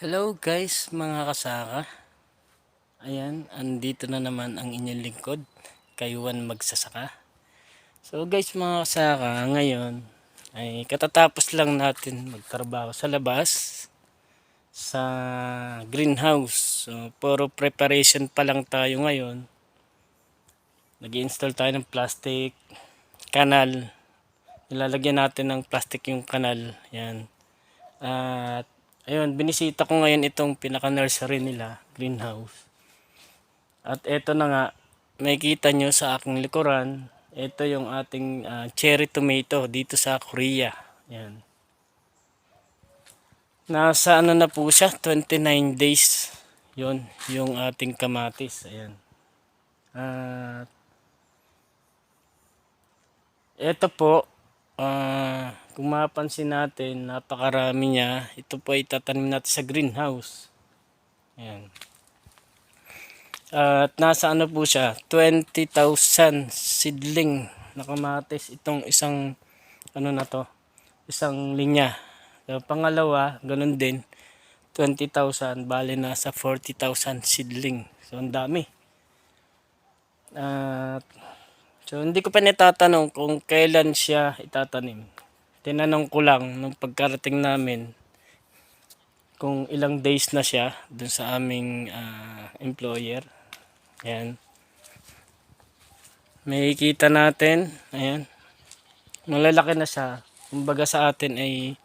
Hello guys mga kasaka. Ayan, andito na naman ang inyong lingkod, Kayuan Magsasaka. So guys mga kasaka, ngayon ay katatapos lang natin magtrabaho sa labas sa greenhouse. So puro preparation pa lang tayo ngayon. Nag-install tayo ng plastic kanal. Nilalagyan natin ng plastic yung kanal. Yan. At ayun, binisita ko ngayon itong pinaka-nursery nila, greenhouse. At eto na nga, makikita nyo sa aking likuran, ito yung ating cherry tomato dito sa Korea. Yan. Nasa ano na po siya, 29 days. Yun, yung ating kamatis. Ayan. At eto po, kung mapansin natin, napakarami niya. Ito po ay tatanim natin sa greenhouse. Ayan. At nasa ano po siya, 20,000 seedling na kamatis itong isang ano na to, isang linya. So, pangalawa, ganun din, 20,000, bali nasa 40,000 seedling. So ang dami. At so hindi ko pa natatanong kung kailan siya itatanim. Tinanong ko lang nung pagkarating namin kung ilang days na siya dun sa aming employer. Ayan. May kita natin. Ayan. Malalaki na siya. Kumbaga sa atin ay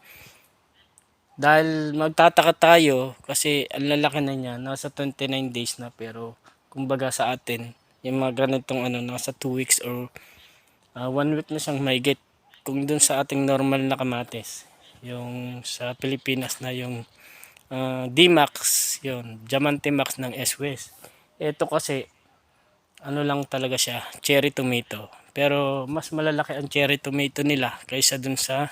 dahil magtataka tayo kasi ang lalaki na niya. Nasa 29 days na pero kumbaga sa atin yung mga ganitong ano nasa 2 weeks or 1 week na siyang mahigit. Kung dun sa ating normal na kamatis. Yung sa Pilipinas na yung D-Max. Yun. Diamante Max ng S-West. Ito kasi ano lang talaga siya, cherry tomato. Pero mas malalaki ang cherry tomato nila kaysa dun sa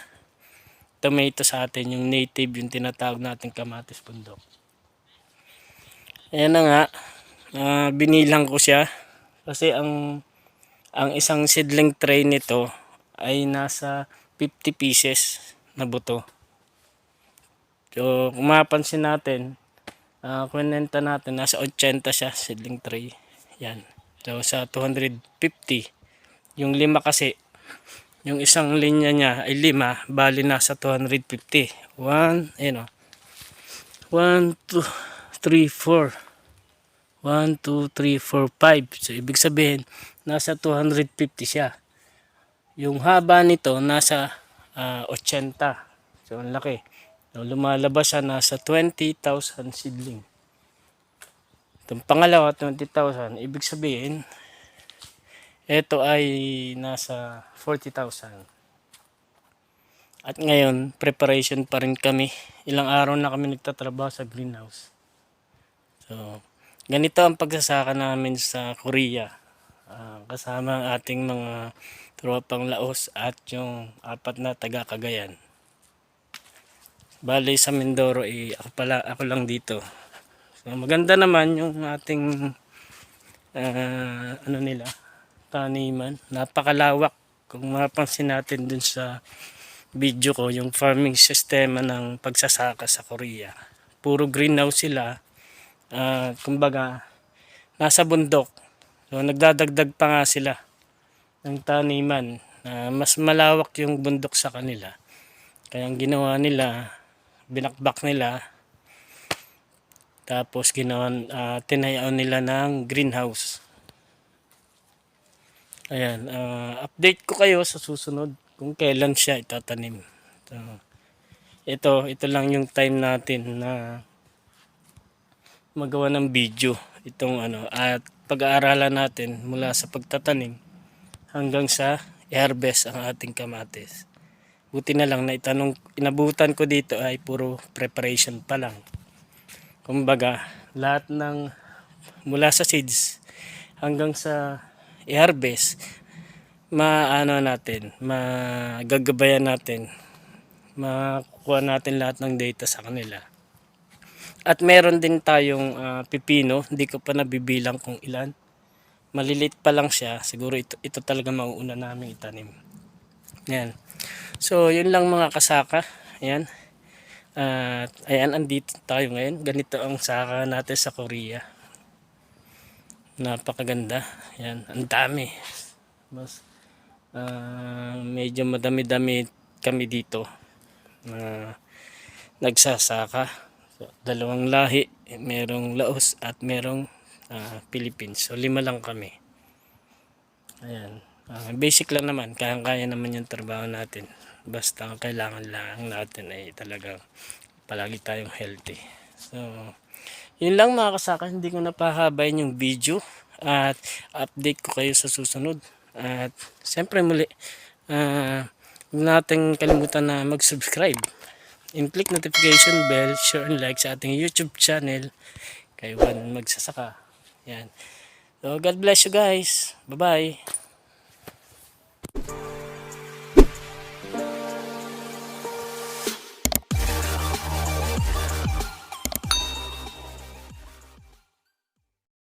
tomato sa atin, yung native, yung tinatawag natin kamatis bundok. Ayan na nga, binilang ko siya kasi ang isang seedling tray nito ay nasa 50 pieces na buto. So kung mapansin natin, kunenta natin, nasa 80 siya seedling tray. Yan. So sa 250, yung lima kasi, yung isang linya niya ay 5, bali nasa 250. 1, ayun o. 1, 2, 3, 4. 1, 2, 3, 4, 5. So ibig sabihin, nasa 250 siya. Yung haba nito, nasa 80. So ang laki. So, lumalabas siya nasa 20,000 seedling. Itong pangalawa, 20,000. Ibig sabihin, ito ay nasa 40,000. At ngayon, preparation pa rin kami. Ilang araw na kami nagtatrabaho sa greenhouse. So, ganito ang pagsasaka namin sa Korea. Kasama ang ating mga tropang Laos at yung 4 na taga Cagayan. Bali sa Mindoro, ako lang dito. So, maganda naman yung ating ano nila, taniman. Napakalawak. Kung mapansin natin dun sa video ko, yung farming sistema ng pagsasaka sa Korea. Puro greenhouse sila. Kumbaga, nasa bundok. So, nagdadagdag pa nga sila ng taniman. Mas malawak yung bundok sa kanila. Kaya ang ginawa nila, binakbak nila, tapos tinayaw nila ng greenhouse. Ayan, update ko kayo sa susunod kung kailan siya itatanim. So, ito lang yung time natin na magawa ng video itong ano, at pag-aaralan natin mula sa pagtatanim hanggang sa i-harvest ang ating kamatis. Buti na lang na inabutan ko dito ay puro preparation pa lang. Kumbaga, lahat ng mula sa seeds hanggang sa i-harvest, magagabayan natin, makukuha natin lahat ng data sa kanila. At meron din tayong pipino, hindi ko pa nabibilang kung ilan. Malilit pa lang siya, siguro ito talaga mauuna namin itanim. Yan. So, yun lang mga kasaka. Ayan. At ayan, andito tayo ngayon. Ganito ang saka natin sa Korea. Napakaganda. Yan, ang dami. Mas medyo madami-dami kami dito na nagsasaka. So, dalawang lahi, merong Laos at merong Philippines. So 5 lang kami. Ayan. Basic lang naman, kaya naman yung trabaho natin. Basta ang kailangan lang natin ay talagang palagi tayong healthy. So, yun lang mga kasaka, hindi ko napahabayin yung video at update ko kayo sa susunod. At siyempre muli, huwag natin kalimutan na mag-subscribe and click notification bell, share and like sa ating YouTube channel kay Juan Magsasaka. Yan. So, God bless you guys. Bye-bye.